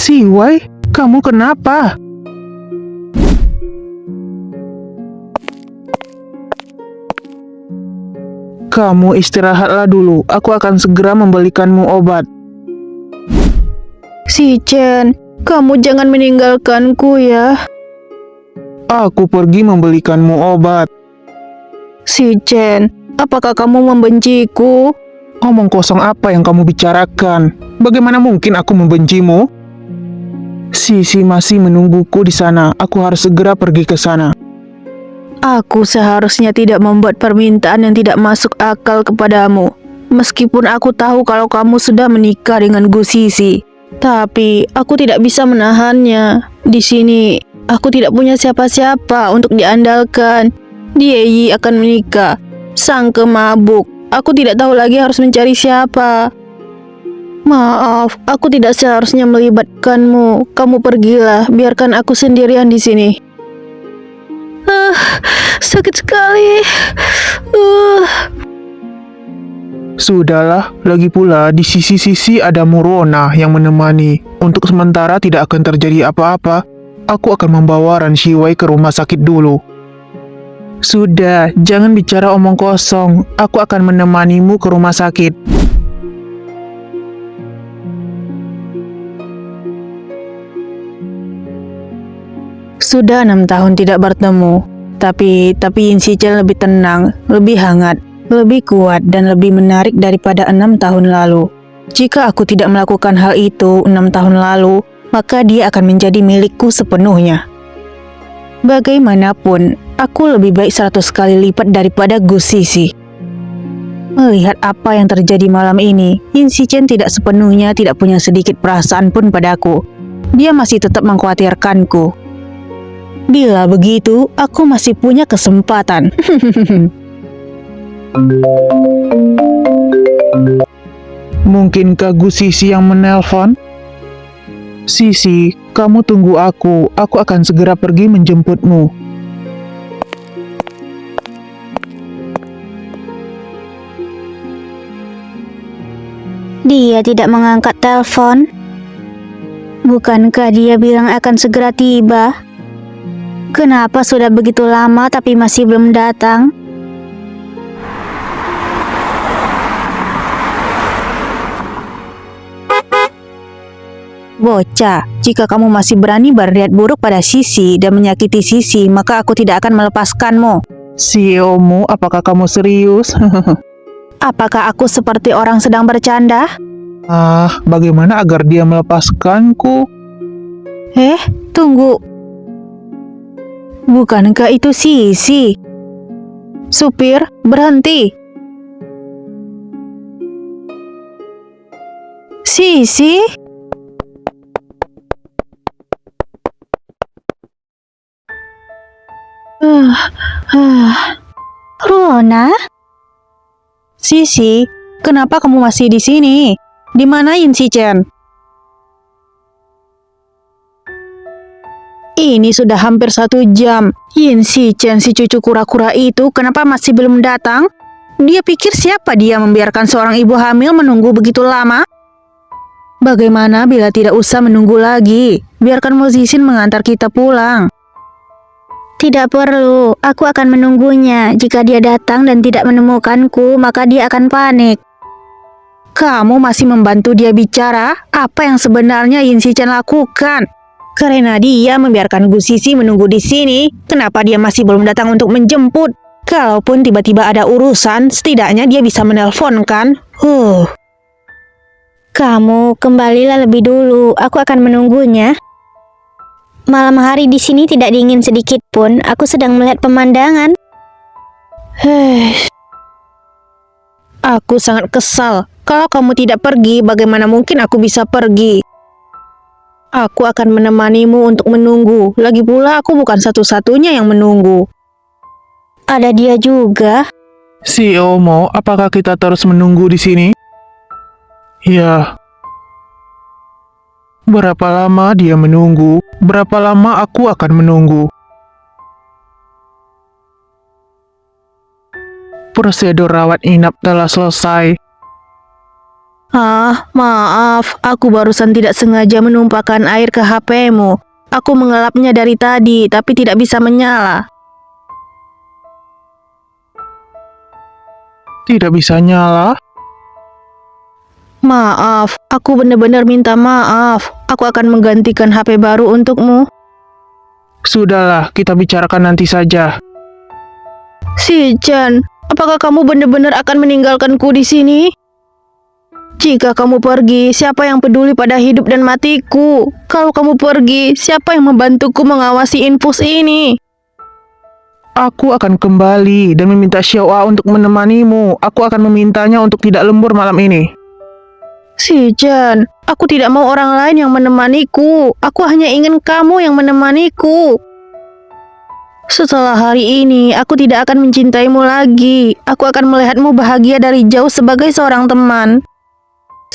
Siwai, kamu kenapa? Kamu istirahatlah dulu, aku akan segera membelikanmu obat. Shichen, kamu jangan meninggalkanku ya. Aku pergi membelikanmu obat. Shichen, apakah kamu membenciku? Omong kosong apa yang kamu bicarakan? Bagaimana mungkin aku membencimu? Sisi masih menungguku di sana, aku harus segera pergi ke sana. Aku seharusnya tidak membuat permintaan yang tidak masuk akal kepadamu. Meskipun aku tahu kalau kamu sudah menikah dengan Gu Sisi. Tapi aku tidak bisa menahannya. Di sini, aku tidak punya siapa-siapa untuk diandalkan. Dieyi akan menikah. Sang kemabuk. Aku tidak tahu lagi harus mencari siapa. Maaf, aku tidak seharusnya melibatkanmu. Kamu pergilah, biarkan aku sendirian di sini. Sakit sekali. Sudahlah, lagi pula di sisi-sisi ada Murona yang menemani. Untuk sementara tidak akan terjadi apa-apa. Aku akan membawa Ran Shiwai ke rumah sakit dulu. Sudah, jangan bicara omong kosong. Aku akan menemanimu ke rumah sakit. Sudah 6 tahun tidak bertemu. Tapi Yin Shichen lebih tenang, lebih hangat, lebih kuat dan lebih menarik daripada 6 tahun lalu. Jika aku tidak melakukan hal itu 6 tahun lalu, maka dia akan menjadi milikku sepenuhnya. Bagaimanapun, aku lebih baik 100 kali lipat daripada Gu Sisi. Melihat apa yang terjadi malam ini, Yin Shichen tidak sepenuhnya tidak punya sedikit perasaan pun padaku. Dia masih tetap mengkhawatirkanku. Bila begitu, aku masih punya kesempatan. Mungkinkah Gu Sisi yang menelpon? Sisi, kamu tunggu aku akan segera pergi menjemputmu. Dia tidak mengangkat telepon. Bukankah dia bilang akan segera tiba? Kenapa sudah begitu lama tapi masih belum datang? Bocah, jika kamu masih berani berniat buruk pada Sisi dan menyakiti Sisi, maka aku tidak akan melepaskanmu. CEO-mu, apakah kamu serius? Apakah aku seperti orang sedang bercanda? Bagaimana agar dia melepaskanku? Tunggu. Bukankah itu Sisi? Supir, berhenti. Sisi? Rona? Sisi, kenapa kamu masih di sini? Di mana Yin Shichen? Ini sudah hampir 1 jam. Yin Shichen, si cucu kura-kura itu, kenapa masih belum datang? Dia pikir siapa dia membiarkan seorang ibu hamil menunggu begitu lama? Bagaimana bila tidak usah menunggu lagi? Biarkan Mozishin mengantar kita pulang. Tidak perlu, aku akan menunggunya. Jika dia datang dan tidak menemukanku, maka dia akan panik. Kamu masih membantu dia bicara? Apa yang sebenarnya Yin Shichen lakukan? Karena dia membiarkan Gu Sisi menunggu di sini, kenapa dia masih belum datang untuk menjemput? Kalaupun tiba-tiba ada urusan, setidaknya dia bisa menelpon kan? Kamu kembalilah lebih dulu, aku akan menunggunya. Malam hari di sini tidak dingin sedikit pun, aku sedang melihat pemandangan. Aku sangat kesal. Kalau kamu tidak pergi, bagaimana mungkin aku bisa pergi? Aku akan menemanimu untuk menunggu. Lagi pula aku bukan satu-satunya yang menunggu. Ada dia juga. CEO-mu, apakah kita terus menunggu di sini? Ya. Berapa lama dia menunggu? Berapa lama aku akan menunggu? Prosedur rawat inap telah selesai. Maaf, aku barusan tidak sengaja menumpahkan air ke HP-mu. Aku mengelapnya dari tadi, tapi tidak bisa menyala. Tidak bisa nyala? Maaf, aku benar-benar minta maaf. Aku akan menggantikan HP baru untukmu. Sudahlah, kita bicarakan nanti saja. Shichen, apakah kamu benar-benar akan meninggalkanku di sini? Jika kamu pergi, siapa yang peduli pada hidup dan matiku? Kalau kamu pergi, siapa yang membantuku mengawasi infus ini? Aku akan kembali dan meminta Xiaoa untuk menemanimu. Aku akan memintanya untuk tidak lembur malam ini. Shichen, aku tidak mau orang lain yang menemaniku. Aku hanya ingin kamu yang menemaniku. Setelah hari ini, aku tidak akan mencintaimu lagi. Aku akan melihatmu bahagia dari jauh sebagai seorang teman.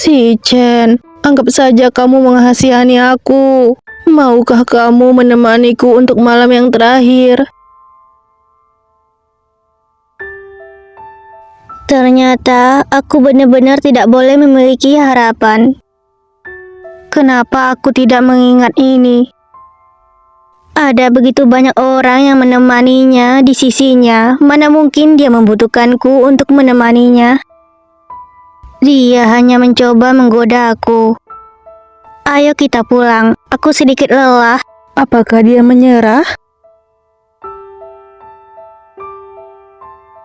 Shichen, anggap saja kamu mengasihani aku. Maukah kamu menemaniku untuk malam yang terakhir? Ternyata aku benar-benar tidak boleh memiliki harapan. Kenapa aku tidak mengingat ini? Ada begitu banyak orang yang menemaninya di sisinya. Mana mungkin dia membutuhkanku untuk menemaninya? Dia hanya mencoba menggoda aku. Ayo kita pulang. Aku sedikit lelah. Apakah dia menyerah?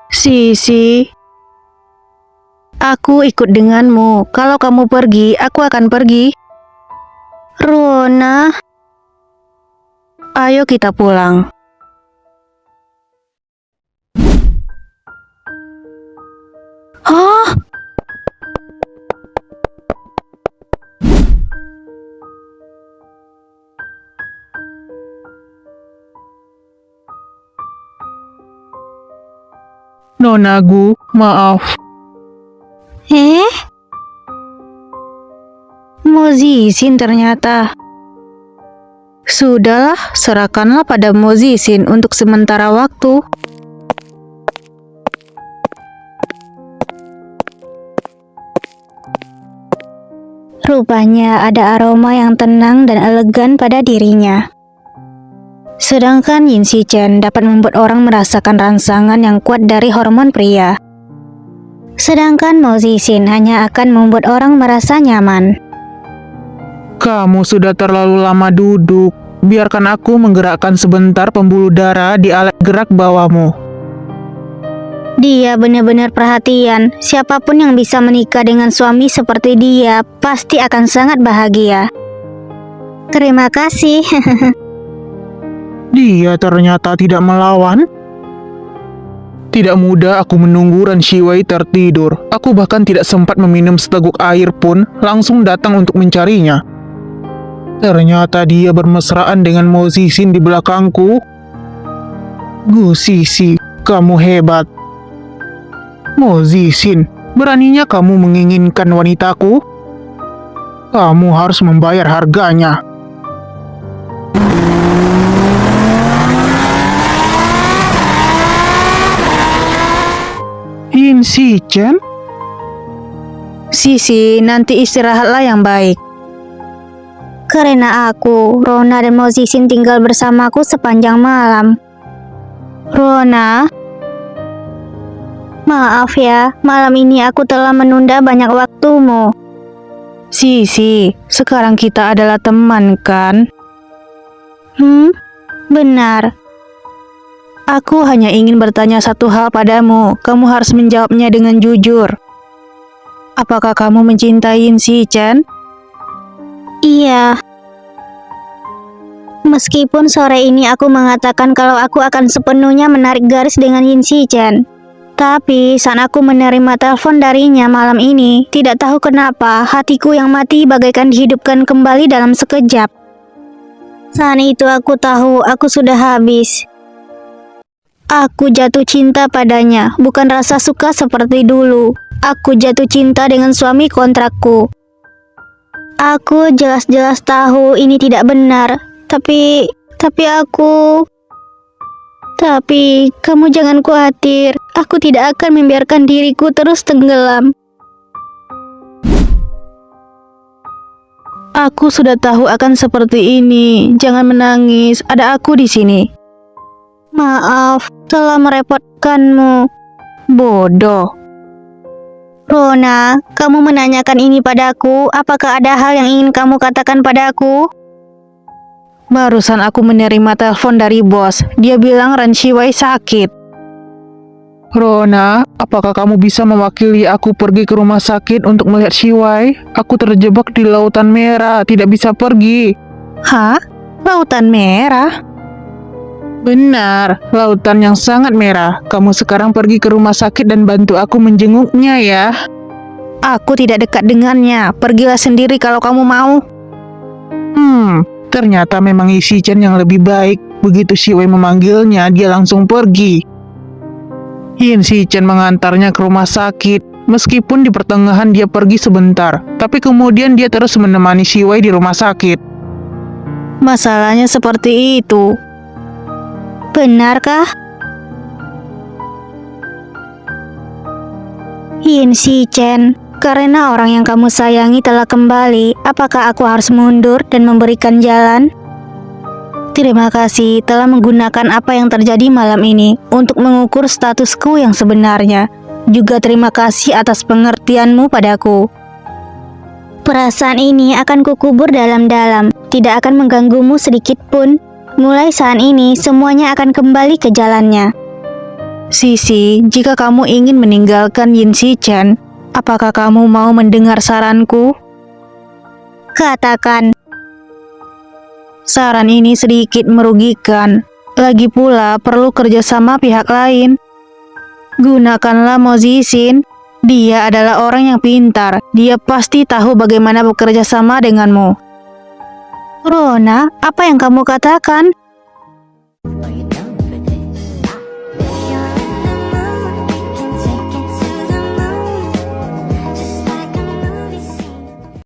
Sisi, aku ikut denganmu. Kalau kamu pergi, aku akan pergi. Rona, Ayo kita pulang. Hah? Nonagu, maaf. Mo Zixin ternyata. Sudahlah, serahkanlah pada Mo Zixin untuk sementara waktu. rupanya ada aroma yang tenang dan elegan pada dirinya. Sedangkan Yin Shichen dapat membuat orang merasakan rangsangan yang kuat dari hormon pria. Sedangkan Mo Zixin hanya akan membuat orang merasa nyaman. Kamu sudah terlalu lama duduk. Biarkan aku menggerakkan sebentar pembuluh darah di alat gerak bawahmu. Dia benar-benar perhatian. Siapapun yang bisa menikah dengan suami seperti dia pasti akan sangat bahagia. Terima kasih. Dia ternyata tidak melawan. Tidak mudah aku menunggu Ren Shiwei tertidur. Aku bahkan tidak sempat meminum seteguk air pun, langsung datang untuk mencarinya. Ternyata dia bermesraan dengan Mo Zixin di belakangku. Gu Sisi, kamu hebat. Mo Zixin, beraninya kamu menginginkan wanitaku? Kamu harus membayar harganya. Yin Shichen? Sisi, nanti istirahatlah yang baik. Karena aku, Rona dan Mo Zixin tinggal bersamaku sepanjang malam. Rona, maaf ya, malam ini aku telah menunda banyak waktumu. Sisi, sekarang kita adalah teman kan? Benar. Aku hanya ingin bertanya satu hal padamu. Kamu harus menjawabnya dengan jujur. Apakah kamu mencintai Yin Shichen? Iya. Meskipun sore ini aku mengatakan kalau aku akan sepenuhnya menarik garis dengan Yin Shichen, tapi saat aku menerima telepon darinya malam ini, tidak tahu kenapa hatiku yang mati bagaikan dihidupkan kembali dalam sekejap. Saat itu aku tahu aku sudah habis. Aku jatuh cinta padanya, bukan rasa suka seperti dulu. Aku jatuh cinta dengan suami kontrakku. Aku jelas-jelas tahu ini tidak benar, tapi kamu jangan khawatir. Aku tidak akan membiarkan diriku terus tenggelam. Aku sudah tahu akan seperti ini. Jangan menangis, ada aku di sini. Maaf, telah merepotkanmu. Bodoh. Rona, kamu menanyakan ini padaku. Apakah ada hal yang ingin kamu katakan padaku? Barusan aku menerima telepon dari bos. Dia bilang Ren Shiwei sakit. Rona, apakah kamu bisa mewakili aku pergi ke rumah sakit untuk melihat Shiwai? Aku terjebak di Lautan Merah, tidak bisa pergi. Hah? Lautan Merah? Benar, lautan yang sangat merah. Kamu sekarang pergi ke rumah sakit dan bantu aku menjenguknya ya. Aku tidak dekat dengannya. Pergilah sendiri kalau kamu mau. Ternyata memang Isi-chan yang lebih baik. Begitu Shiwei memanggilnya, dia langsung pergi. Yin Si-chan mengantarnya ke rumah sakit. Meskipun di pertengahan dia pergi sebentar, tapi kemudian dia terus menemani Shiwei di rumah sakit. Masalahnya seperti itu. Benarkah? Yin Si-chan, karena orang yang kamu sayangi telah kembali, apakah aku harus mundur dan memberikan jalan? Terima kasih telah menggunakan apa yang terjadi malam ini untuk mengukur statusku yang sebenarnya. Juga terima kasih atas pengertianmu padaku. Perasaan ini akan kukubur dalam-dalam, tidak akan mengganggumu sedikit pun. Mulai saat ini, semuanya akan kembali ke jalannya. Sisi, jika kamu ingin meninggalkan Yin Si-chan, apakah kamu mau mendengar saranku? Katakan. Saran ini sedikit merugikan. Lagi pula perlu kerjasama pihak lain. Gunakanlah Mo Zixin. Dia adalah orang yang pintar. Dia pasti tahu bagaimana bekerja sama denganmu. Rona, apa yang kamu katakan?